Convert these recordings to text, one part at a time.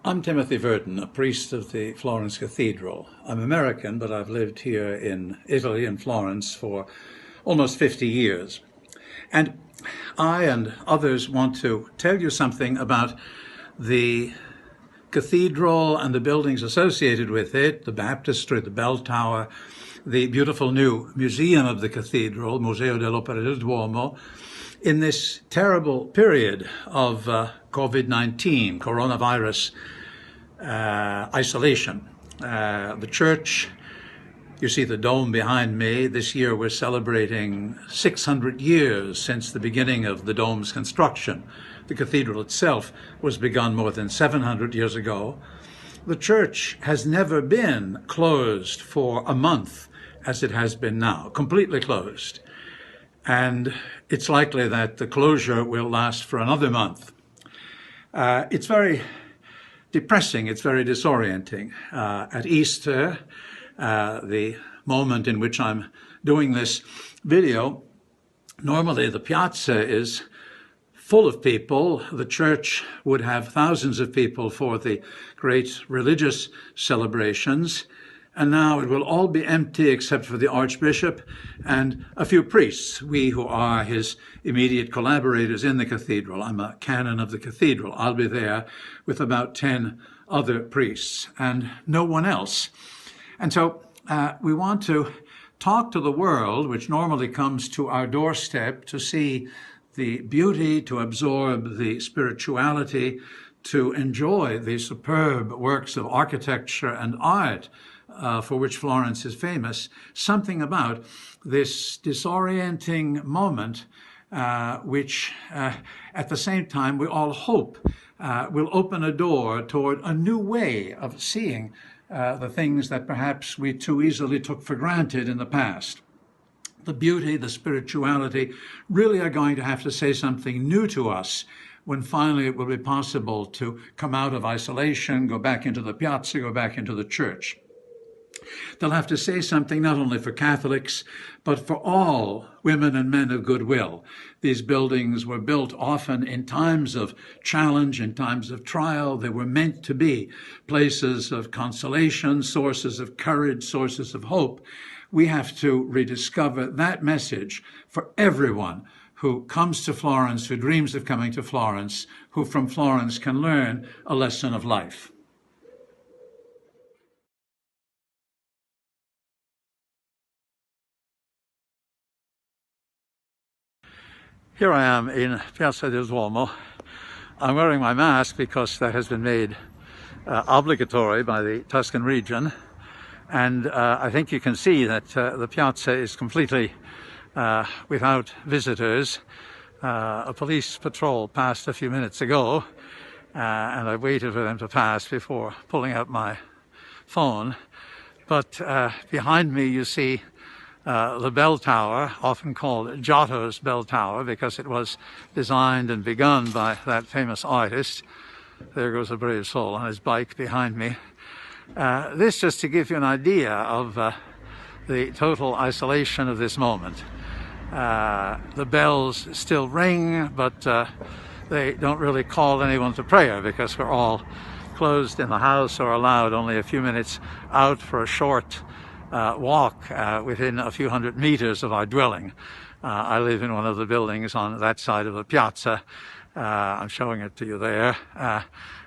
I'm Timothy Verdon, a priest of the Florence Cathedral. I'm American, but I've lived here in Italy, in Florence, for almost 50 years. And I and others want to tell you something about the cathedral and the buildings associated with it, the baptistry, the bell tower, the beautiful new museum of the cathedral, Museo dell'Opera del Duomo, in this terrible period of Covid-19, coronavirus isolation. The church, you see the dome behind me. This year we're celebrating 600 years since the beginning of the dome's construction. The cathedral itself was begun more than 700 years ago. The church has never been closed for a month as it has been now, completely closed. And it's likely that the closure will last for another month. It's very depressing, it's very disorienting. At Easter, the moment in which I'm doing this video, normally the Piazza is full of people. The church would have thousands of people for the great religious celebrations. And now it will all be empty except for the Archbishop and a few priests, we who are his immediate collaborators in the cathedral. I'm a canon of the cathedral. I'll be there with about 10 other priests and no one else. And so we want to talk to the world, which normally comes to our doorstep to see the beauty, to absorb the spirituality, to enjoy the superb works of architecture and art for which Florence is famous, something about this disorienting moment, which at the same time we all hope will open a door toward a new way of seeing the things that perhaps we too easily took for granted in the past. The beauty, the spirituality really are going to have to say something new to us when finally it will be possible to come out of isolation, go back into the piazza, go back into the church. They'll have to say something not only for Catholics, but for all women and men of goodwill. These buildings were built often in times of challenge, in times of trial. They were meant to be places of consolation, sources of courage, sources of hope. We have to rediscover that message for everyone who comes to Florence, who dreams of coming to Florence, who from Florence can learn a lesson of life. Here I am in Piazza del Duomo. I'm wearing my mask because that has been made obligatory by the Tuscan region. And I think you can see that the piazza is completely without visitors. A police patrol passed a few minutes ago, and I waited for them to pass before pulling out my phone. But behind me you see the bell tower, often called Giotto's bell tower because it was designed and begun by that famous artist. There goes a brave soul on his bike behind me. This just to give you an idea of the total isolation of this moment. The bells still ring, but they don't really call anyone to prayer because we're all closed in the house or allowed only a few minutes out for a short walk within a few hundred meters of our dwelling. I live in one of the buildings on that side of the piazza. I'm showing it to you there.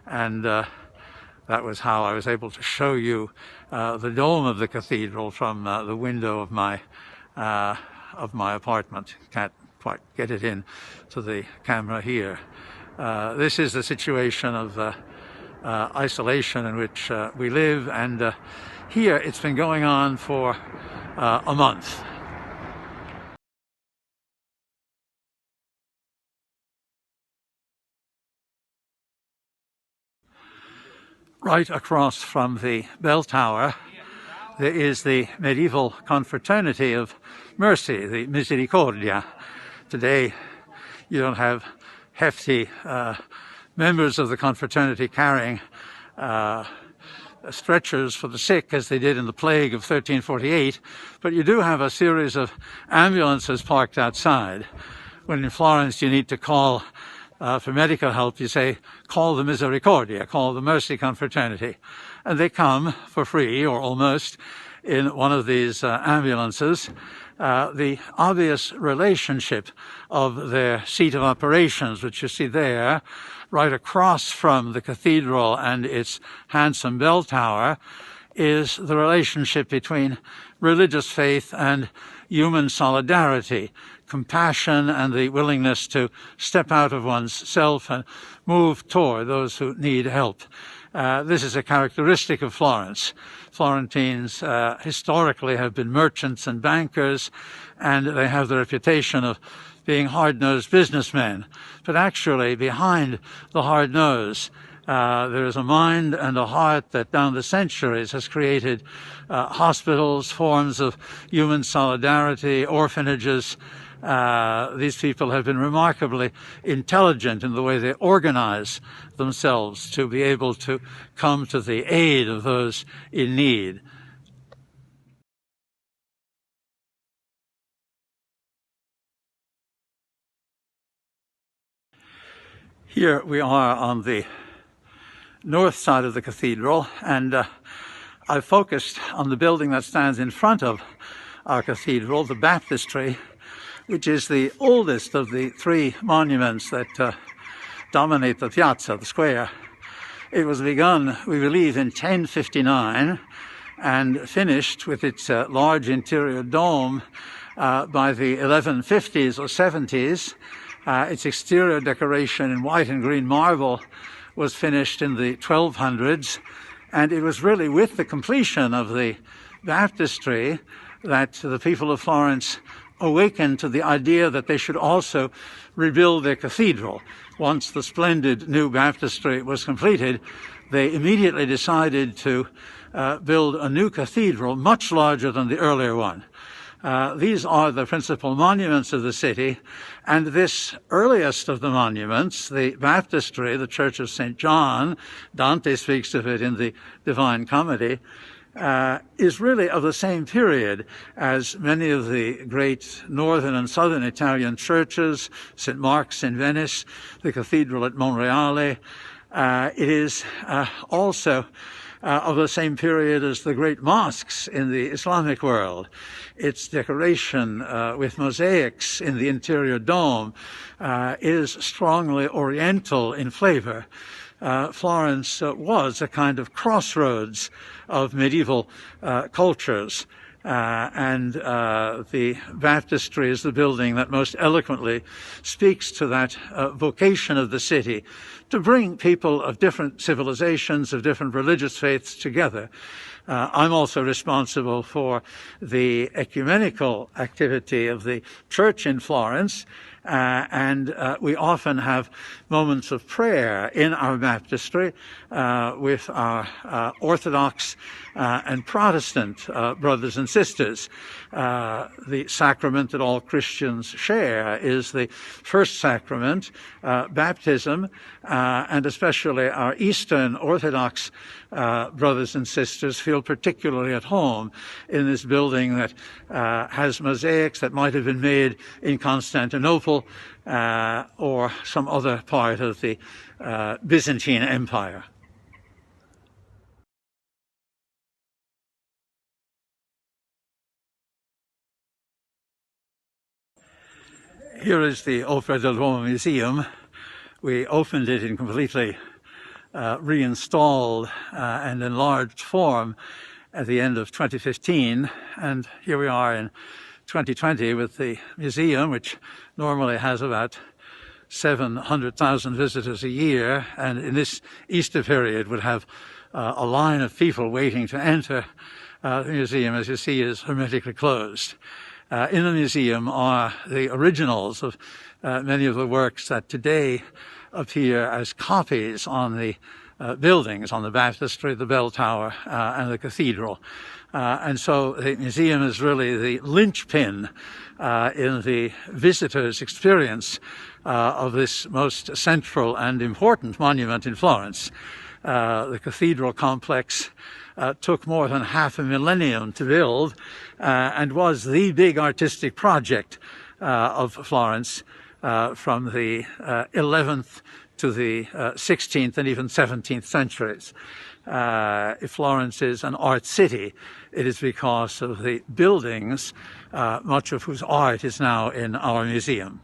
And that was how I was able to show you the dome of the cathedral from the window of my apartment. Can't quite get it in to the camera here. This is the situation of isolation in which we live, and here it's been going on for a month. Right across from the bell tower there is the medieval confraternity of mercy, the Misericordia. Today you don't have hefty members of the confraternity carrying stretchers for the sick as they did in the plague of 1348, but you do have a series of ambulances parked outside. When in Florence you need to call for medical help, you say, call the Misericordia, call the Mercy Confraternity. And they come for free, or almost, in one of these ambulances. The obvious relationship of their seat of operations, which you see there, right across from the cathedral and its handsome bell tower, is the relationship between religious faith and human solidarity, compassion and the willingness to step out of one's self and move toward those who need help. This is a characteristic of Florence. Florentines historically have been merchants and bankers, and they have the reputation of being hard-nosed businessmen. But actually, behind the hard nose, there is a mind and a heart that down the centuries has created hospitals, forms of human solidarity, orphanages. These people have been remarkably intelligent in the way they organize themselves to be able to come to the aid of those in need. Here we are on the north side of the cathedral, and I focused on the building that stands in front of our cathedral, the baptistry, which is the oldest of the three monuments that dominate the Piazza, the square. It was begun, we believe, in 1059 and finished with its large interior dome by the 1150s or 70s. Its exterior decoration in white and green marble was finished in the 1200s, and it was really with the completion of the baptistry that the people of Florence awakened to the idea that they should also rebuild their cathedral. Once the splendid new baptistry was completed, they immediately decided to build a new cathedral much larger than the earlier one. These are the principal monuments of the city, and this earliest of the monuments, the baptistry, the Church of St. John, Dante speaks of it in the Divine Comedy, is really of the same period as many of the great northern and southern Italian churches, St. Mark's in Venice, the cathedral at Monreale. It is also of the same period as the great mosques in the Islamic world. Its decoration with mosaics in the interior dome is strongly oriental in flavor. Florence was a kind of crossroads of medieval cultures. And the baptistry is the building that most eloquently speaks to that vocation of the city to bring people of different civilizations, of different religious faiths together. I'm also responsible for the ecumenical activity of the church in Florence, and we often have moments of prayer in our baptistry with our Orthodox and Protestant brothers and sisters. The sacrament that all Christians share is the first sacrament, baptism, and especially our Eastern Orthodox brothers and sisters feel particularly at home in this building that has mosaics that might have been made in Constantinople or some other part of the Byzantine Empire. Here is the Opera del Duomo Museum. We opened it in completely reinstalled and enlarged form at the end of 2015, and here we are in 2020 with the museum, which normally has about 700,000 visitors a year, and in this Easter period would have a line of people waiting to enter. The museum, as you see, is hermetically closed. In the museum are the originals of many of the works that today appear as copies on the buildings, on the baptistry, the bell tower, and the cathedral. And so the museum is really the linchpin in the visitor's experience of this most central and important monument in Florence. The cathedral complex took more than half a millennium to build and was the big artistic project of Florence. from the 11th to the 16th and even 17th centuries. If Florence is an art city, it is because of the buildings, much of whose art is now in our museum.